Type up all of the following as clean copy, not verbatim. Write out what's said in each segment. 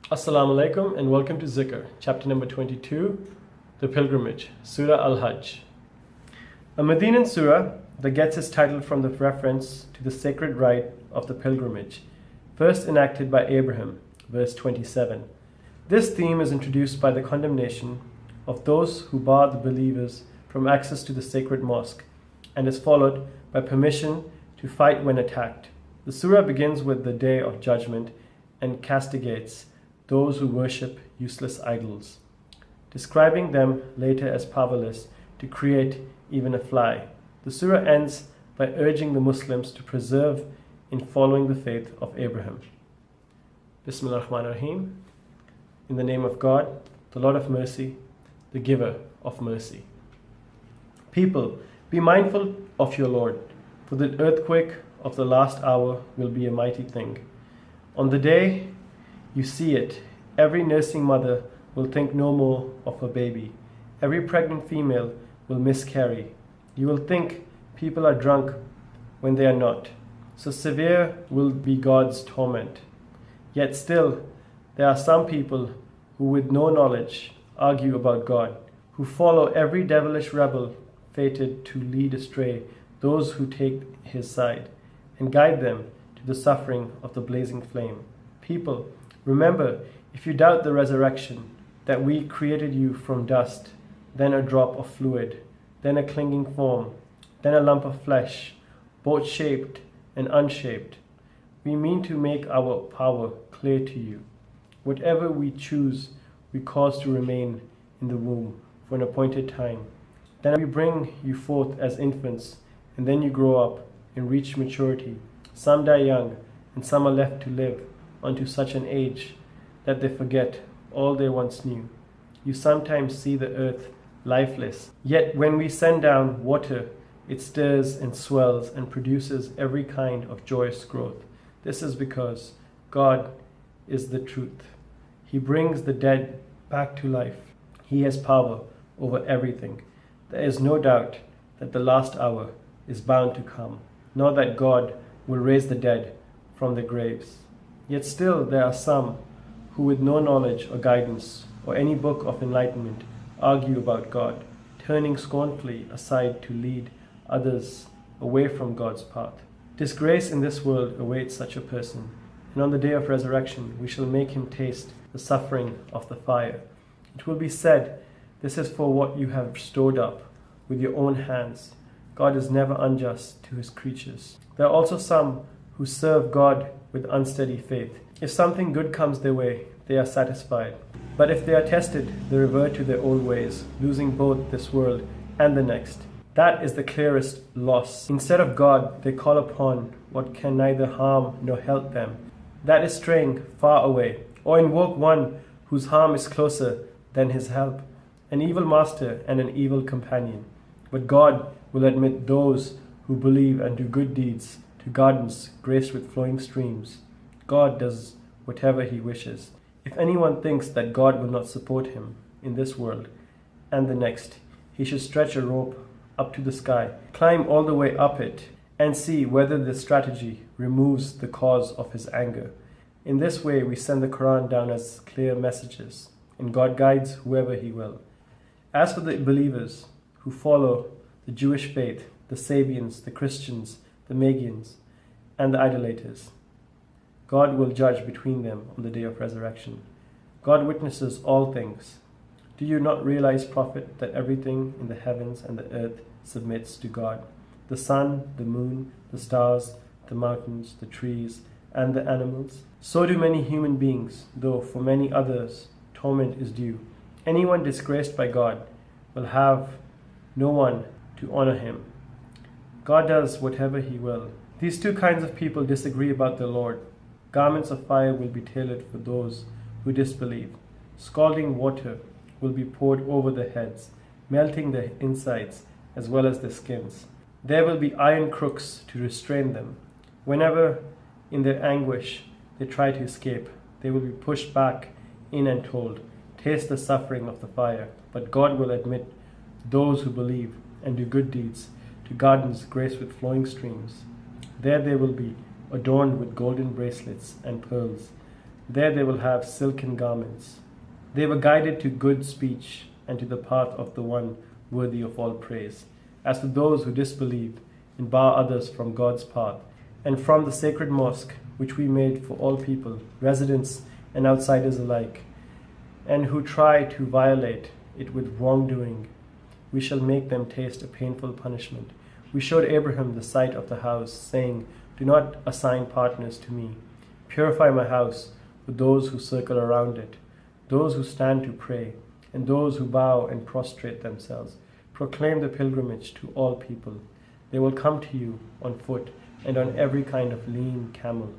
Assalamu alaikum and welcome to Zikr, chapter number 22, the pilgrimage, Surah Al Hajj. A Medinan surah that gets its title from the reference to the sacred rite of the pilgrimage, first enacted by Abraham, verse 27. This theme is introduced by the condemnation of those who bar the believers from access to the sacred mosque and is followed by permission to fight when attacked. The surah begins with the day of judgment and castigates those who worship useless idols, describing them later as powerless to create even a fly. The surah ends by urging the Muslims to persevere in following the faith of Abraham. Bismillah ar-Rahman ar-Rahim. In the name of God, the Lord of mercy, the giver of mercy. People, be mindful of your Lord, for the earthquake of the last hour will be a mighty thing. On the day you see it, every nursing mother will think no more of her baby. Every pregnant female will miscarry. You will think people are drunk when they are not. So severe will be God's torment. Yet still, there are some people who with no knowledge argue about God, who follow every devilish rebel fated to lead astray those who take his side, and guide them to the suffering of the blazing flame. People, remember, if you doubt the resurrection, that we created you from dust, then a drop of fluid, then a clinging form, then a lump of flesh, both shaped and unshaped. We mean to make our power clear to you. Whatever we choose, we cause to remain in the womb for an appointed time. Then we bring you forth as infants, and then you grow up and reach maturity. Some die young, and some are left to live unto such an age that they forget all they once knew. You sometimes see the earth lifeless, yet when we send down water, it stirs and swells and produces every kind of joyous growth. This is because God is the truth. He brings the dead back to life. He has power over everything. There is no doubt that the last hour is bound to come, nor that God will raise the dead from their graves. Yet still there are some who with no knowledge or guidance or any book of enlightenment argue about God, turning scornfully aside to lead others away from God's path. Disgrace in this world awaits such a person, and on the day of resurrection we shall make him taste the suffering of the fire. It will be said, this is for what you have stored up with your own hands. God is never unjust to his creatures. There are also some who serve God with unsteady faith. If something good comes their way, they are satisfied. But if they are tested, they revert to their old ways, losing both this world and the next. That is the clearest loss. Instead of God, they call upon what can neither harm nor help them. That is straying far away. Or invoke one whose harm is closer than his help, an evil master and an evil companion. But God will admit those who believe and do good deeds to gardens graced with flowing streams. God does whatever he wishes. If anyone thinks that God will not support him in this world and the next, he should stretch a rope up to the sky, climb all the way up it, and see whether this strategy removes the cause of his anger. In this way, we send the Qur'an down as clear messages, and God guides whoever he will. As for the believers who follow the Jewish faith, the Sabians, the Christians, the Magians, and the idolaters, God will judge between them on the day of resurrection. God witnesses all things. Do you not realize, Prophet, that everything in the heavens and the earth submits to God? The sun, the moon, the stars, the mountains, the trees, and the animals. So do many human beings, though for many others torment is due. Anyone disgraced by God will have no one to honor him. God does whatever he will. These two kinds of people disagree about the Lord. Garments of fire will be tailored for those who disbelieve. Scalding water will be poured over their heads, melting their insides as well as their skins. There will be iron crooks to restrain them. Whenever, in their anguish, they try to escape, they will be pushed back in and told, taste the suffering of the fire. But God will admit those who believe and do good deeds to gardens graced with flowing streams. There they will be adorned with golden bracelets and pearls. There they will have silken garments. They were guided to good speech and to the path of the one worthy of all praise. As for those who disbelieve and bar others from God's path, and from the sacred mosque which we made for all people, residents and outsiders alike, and who try to violate it with wrongdoing, we shall make them taste a painful punishment. We showed Abraham the site of the house, saying, "Do not assign partners to me. Purify my house with those who circle around it, those who stand to pray, and those who bow and prostrate themselves. Proclaim the pilgrimage to all people. They will come to you on foot and on every kind of lean camel,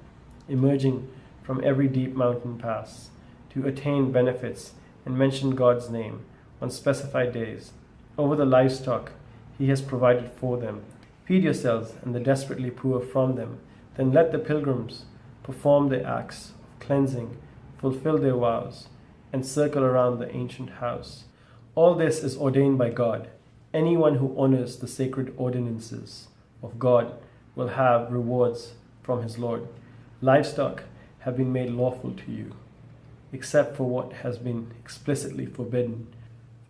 emerging from every deep mountain pass, to attain benefits and mention God's name on specified days. Over the livestock He has provided for them. Feed yourselves and the desperately poor from them. Then let the pilgrims perform their acts of cleansing, fulfill their vows, and circle around the ancient house. All this is ordained by God. Anyone who honors the sacred ordinances of God will have rewards from his Lord. Livestock have been made lawful to you, except for what has been explicitly forbidden.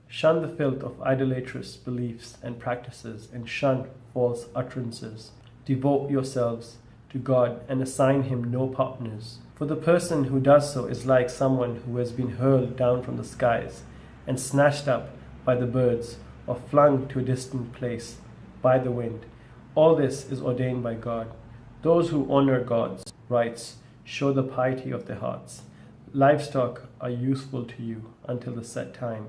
Shun the filth of idolatrous beliefs and practices, and shun false utterances. Devote yourselves to God and assign Him no partners. For the person who does so is like someone who has been hurled down from the skies and snatched up by the birds, or flung to a distant place by the wind. All this is ordained by God. Those who honor God's rights show the piety of their hearts. Livestock are useful to you until the set time.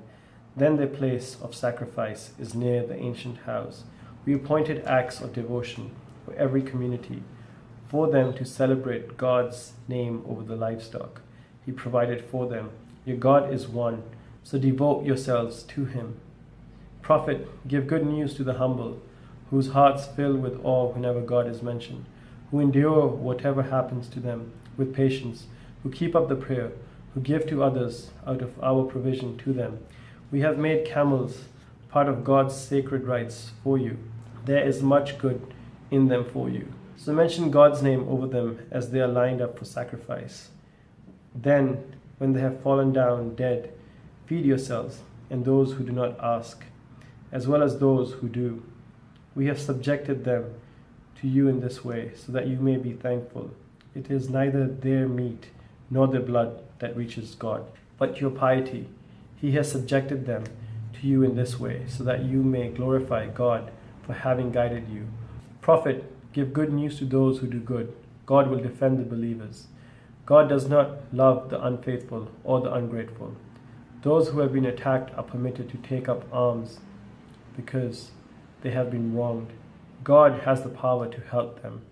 Then their place of sacrifice is near the ancient house. We appointed acts of devotion for every community, for them to celebrate God's name over the livestock. He provided for them. Your God is one, so devote yourselves to Him. Prophet, give good news to the humble, whose hearts fill with awe whenever God is mentioned, who endure whatever happens to them with patience, who keep up the prayer, who give to others out of our provision to them. We have made camels part of God's sacred rites for you. There is much good in them for you. So mention God's name over them as they are lined up for sacrifice. Then, when they have fallen down dead, feed yourselves and those who do not ask, as well as those who do. We have subjected them to you in this way, so that you may be thankful. It is neither their meat nor their blood that reaches God, but your piety. He has subjected them to you in this way, so that you may glorify God for having guided you. Prophet, give good news to those who do good. God will defend the believers. God does not love the unfaithful or the ungrateful. Those who have been attacked are permitted to take up arms because they have been wronged. God has the power to help them.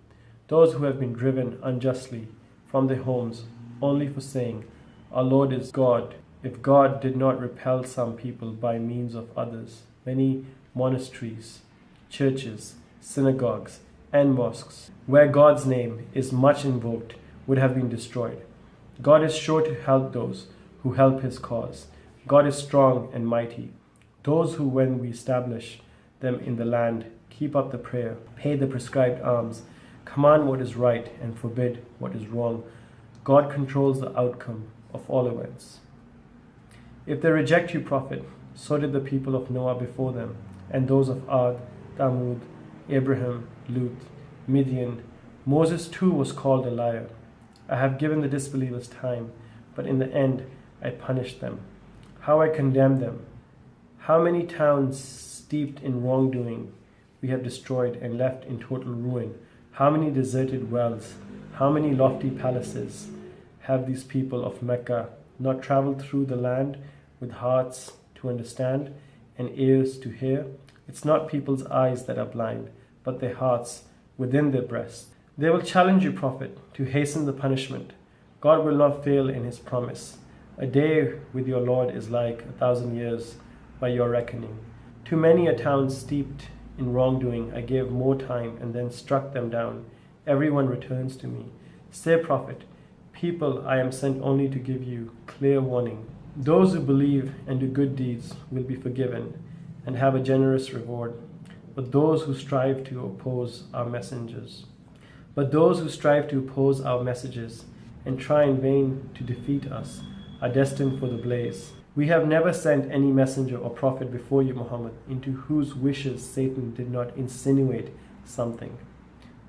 Those who have been driven unjustly from their homes only for saying, "Our Lord is God." If God did not repel some people by means of others, many monasteries, churches, synagogues, and mosques, where God's name is much invoked, would have been destroyed. God is sure to help those who help His cause. God is strong and mighty. Those who, when we establish them in the land, keep up the prayer, pay the prescribed alms, command what is right and forbid what is wrong, God controls the outcome of all events. If they reject you, Prophet, so did the people of Noah before them, and those of Ad, Thamud, Abraham, Lut, Midian. Moses too was called a liar. I have given the disbelievers time, but in the end I punished them. How I condemned them. How many towns steeped in wrongdoing we have destroyed and left in total ruin. How many deserted wells, how many lofty palaces have these people of Mecca not traveled through the land with hearts to understand and ears to hear? It's not people's eyes that are blind, but their hearts within their breasts. They will challenge you, Prophet, to hasten the punishment. God will not fail in His promise. A day with your Lord is like 1,000 years by your reckoning. To many a town steeped in wrongdoing I gave more time and then struck them down. Everyone returns to me. Say, Prophet, people I am sent only to give you clear warning. Those who believe and do good deeds will be forgiven and have a generous reward. But those who strive to oppose our messages and try in vain to defeat us are destined for the blaze. We have never sent any messenger or prophet before you, Muhammad, into whose wishes Satan did not insinuate something.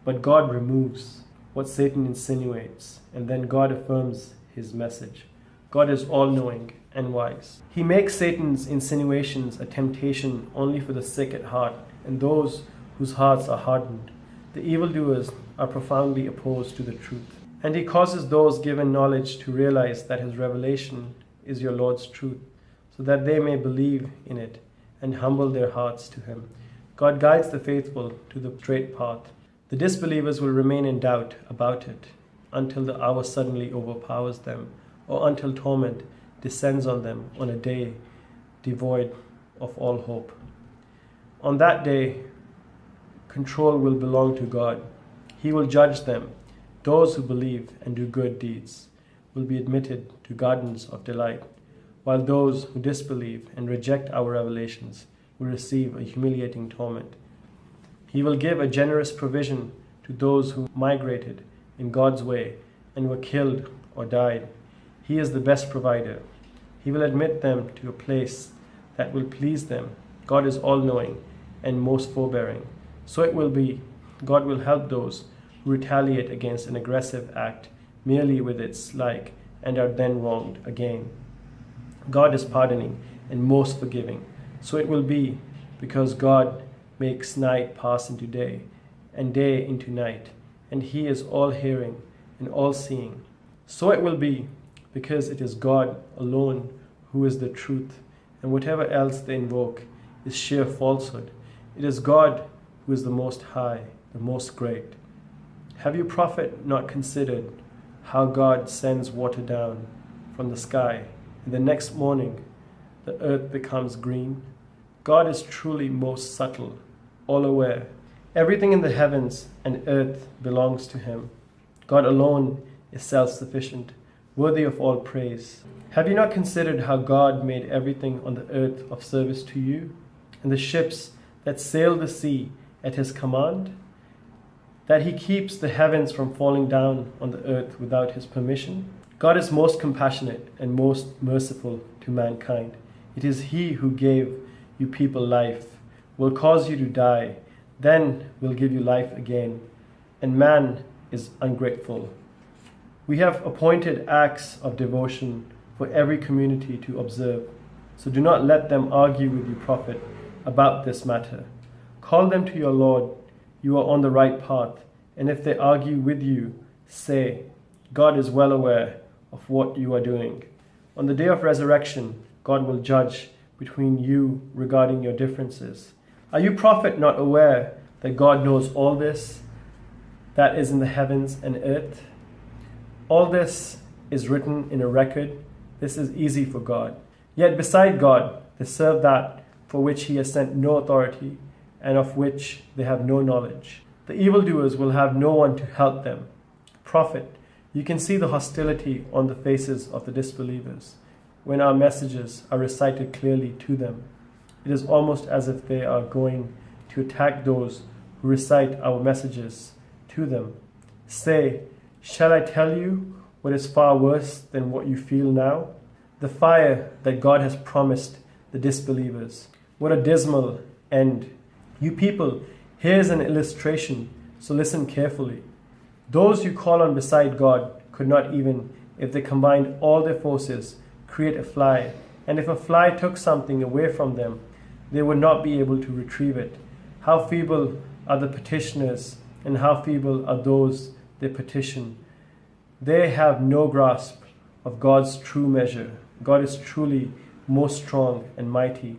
But God removes what Satan insinuates, and then God affirms his message. God is all-knowing and wise. He makes Satan's insinuations a temptation only for the sick at heart and those whose hearts are hardened. The evildoers are profoundly opposed to the truth. And he causes those given knowledge to realize that his revelation is your Lord's truth, so that they may believe in it and humble their hearts to him. God guides the faithful to the straight path. The disbelievers will remain in doubt about it until the hour suddenly overpowers them, or until torment descends on them on a day devoid of all hope. On that day, control will belong to God. He will judge them. Those who believe and do good deeds will be admitted to gardens of delight, while those who disbelieve and reject our revelations will receive a humiliating torment. He will give a generous provision to those who migrated in God's way and were killed or died. He is the best provider. He will admit them to a place that will please them. God is all-knowing and most forbearing. So it will be. God will help those who retaliate against an aggressive act merely with its like and are then wronged again. God is pardoning and most forgiving. So it will be, because God makes night pass into day and day into night, and he is all-hearing and all-seeing. So it will be, because it is God alone who is the truth, and whatever else they invoke is sheer falsehood. It is God who is the Most High, the Most Great. Have you, Prophet, not considered how God sends water down from the sky, and the next morning the earth becomes green? God is truly most subtle, all aware. Everything in the heavens and earth belongs to him. God alone is self-sufficient, worthy of all praise. Have you not considered how God made everything on the earth of service to you, and the ships that sail the sea at his command? That he keeps the heavens from falling down on the earth without his permission? God is most compassionate and most merciful to mankind. It is he who gave you people life, will cause you to die, then will give you life again. And man is ungrateful. We have appointed acts of devotion for every community to observe. So do not let them argue with you, Prophet, about this matter. Call them to your Lord. You are on the right path. And if they argue with you, say, God is well aware of what you are doing. On the day of resurrection, God will judge between you regarding your differences. Are you, Prophet, not aware that God knows all this that is in the heavens and earth? All this is written in a record. This is easy for God. Yet beside God, they serve that for which he has sent no authority and of which they have no knowledge. The evildoers will have no one to help them. Prophet, you can see the hostility on the faces of the disbelievers when our messages are recited clearly to them. It is almost as if they are going to attack those who recite our messages to them. Say, shall I tell you what is far worse than what you feel now? The fire that God has promised the disbelievers. What a dismal end. You people, here's an illustration, so listen carefully. Those you call on beside God could not, even if they combined all their forces, create a fly. And if a fly took something away from them, they would not be able to retrieve it. How feeble are the petitioners, and how feeble are those they petition. They have no grasp of God's true measure. God is truly most strong and mighty.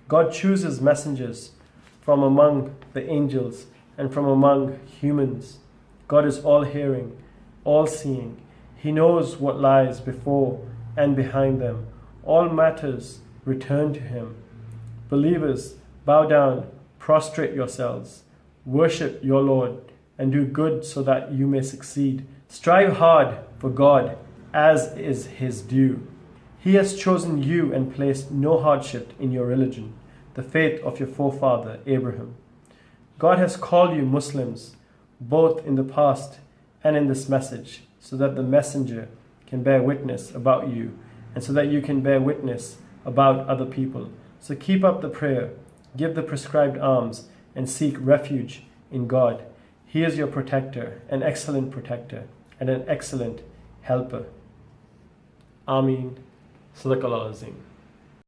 God chooses messengers from among the angels and from among humans. God is all-hearing, all-seeing. He knows what lies before and behind them. All matters return to him. Believers, bow down, prostrate yourselves, worship your Lord, and do good so that you may succeed. Strive hard for God, as is his due. He has chosen you and placed no hardship in your religion, the faith of your forefather Abraham. God has called you Muslims, both in the past and in this message. so that the messenger can bear witness about you, and so that you can bear witness about other people. So keep up the prayer, give the prescribed alms, and seek refuge in God. He is your protector, an excellent protector, and an excellent helper. Ameen. Sadaqallahu Azim.